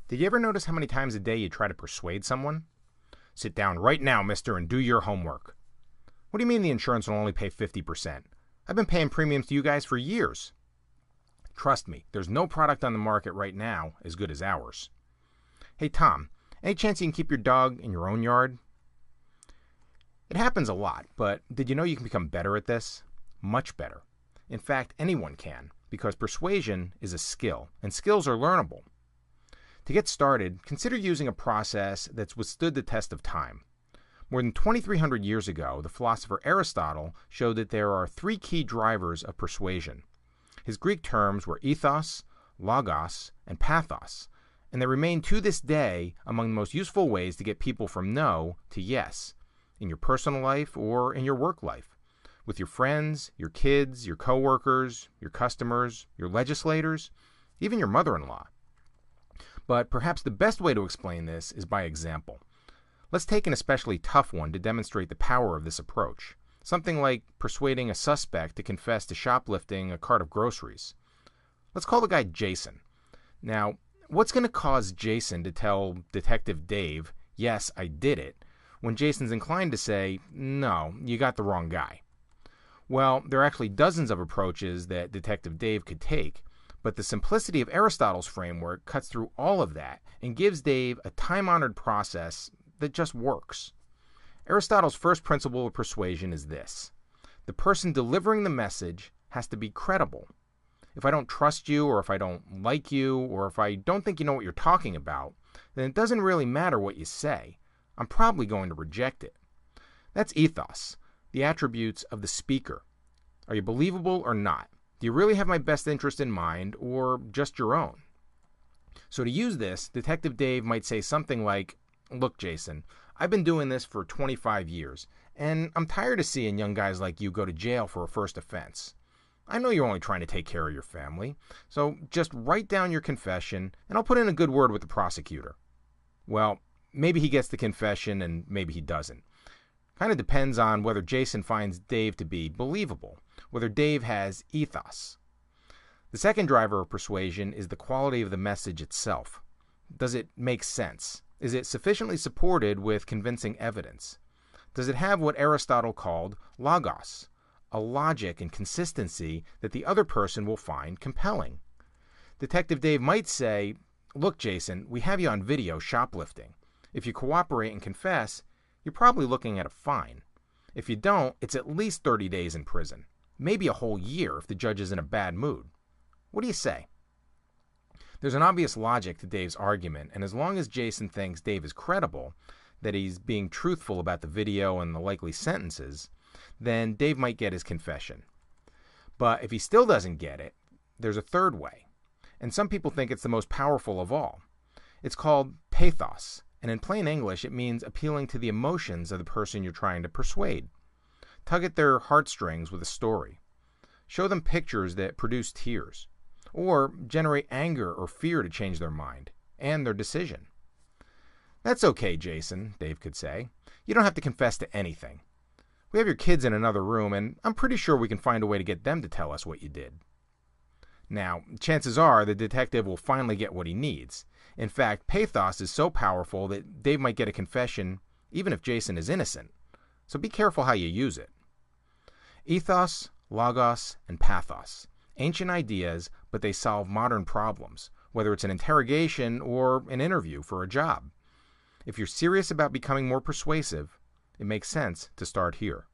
Did you ever notice how many times a day you try to persuade someone? Sit down right now, mister, and do your homework. What do you mean the insurance will only pay 50%? I've been paying premiums to you guys for years. Trust me, there's no product on the market right now as good as ours. Hey, Tom, any chance you can keep your dog in your own yard? It happens a lot, but did you know you can become better at this? Much better. In fact, anyone can, because persuasion is a skill, and skills are learnable. To get started, consider using a process that's withstood the test of time. More than 2,300 years ago, the philosopher Aristotle showed that there are three key drivers of persuasion. His Greek terms were ethos, logos, and pathos, and they remain to this day among the most useful ways to get people from no to yes, in your personal life or in your work life, with your friends, your kids, your coworkers, your customers, your legislators, even your mother-in-law. But perhaps the best way to explain this is by example. Let's take an especially tough one to demonstrate the power of this approach. Something like persuading a suspect to confess to shoplifting a cart of groceries. Let's call the guy Jason. Now, what's going to cause Jason to tell Detective Dave, yes, I did it, when Jason's inclined to say, no, you got the wrong guy? Well, there are actually dozens of approaches that Detective Dave could take, but the simplicity of Aristotle's framework cuts through all of that and gives Dave a time-honored process that just works. Aristotle's first principle of persuasion is this: the person delivering the message has to be credible. If I don't trust you, or if I don't like you, or if I don't think you know what you're talking about, then it doesn't really matter what you say. I'm probably going to reject it. That's ethos, the attributes of the speaker. Are you believable or not? Do you really have my best interest in mind, or just your own? So to use this, Detective Dave might say something like, look, Jason, I've been doing this for 25 years, and I'm tired of seeing young guys like you go to jail for a first offense. I know you're only trying to take care of your family, so just write down your confession, and I'll put in a good word with the prosecutor. Well, maybe he gets the confession, and maybe he doesn't. Kind of depends on whether Jason finds Dave to be believable, whether Dave has ethos. The second driver of persuasion is the quality of the message itself. Does it make sense? Is it sufficiently supported with convincing evidence? Does it have what Aristotle called logos, a logic and consistency that the other person will find compelling? Detective Dave might say, look, Jason, we have you on video shoplifting. If you cooperate and confess, you're probably looking at a fine. If you don't, it's at least 30 days in prison. Maybe a whole year if the judge is in a bad mood. What do you say? There's an obvious logic to Dave's argument, and as long as Jason thinks Dave is credible, that he's being truthful about the video and the likely sentences, then Dave might get his confession. But if he still doesn't get it, there's a third way, and some people think it's the most powerful of all. It's called pathos, and in plain English it means appealing to the emotions of the person you're trying to persuade. Tug at their heartstrings with a story. Show them pictures that produce tears, or generate anger or fear to change their mind and their decision. That's okay, Jason, Dave could say. You don't have to confess to anything. We have your kids in another room, and I'm pretty sure we can find a way to get them to tell us what you did. Now, chances are the detective will finally get what he needs. In fact, pathos is so powerful that Dave might get a confession even if Jason is innocent. So be careful how you use it. Ethos, logos, and pathos. Ancient ideas, but they solve modern problems, whether it's an interrogation or an interview for a job. If you're serious about becoming more persuasive, it makes sense to start here.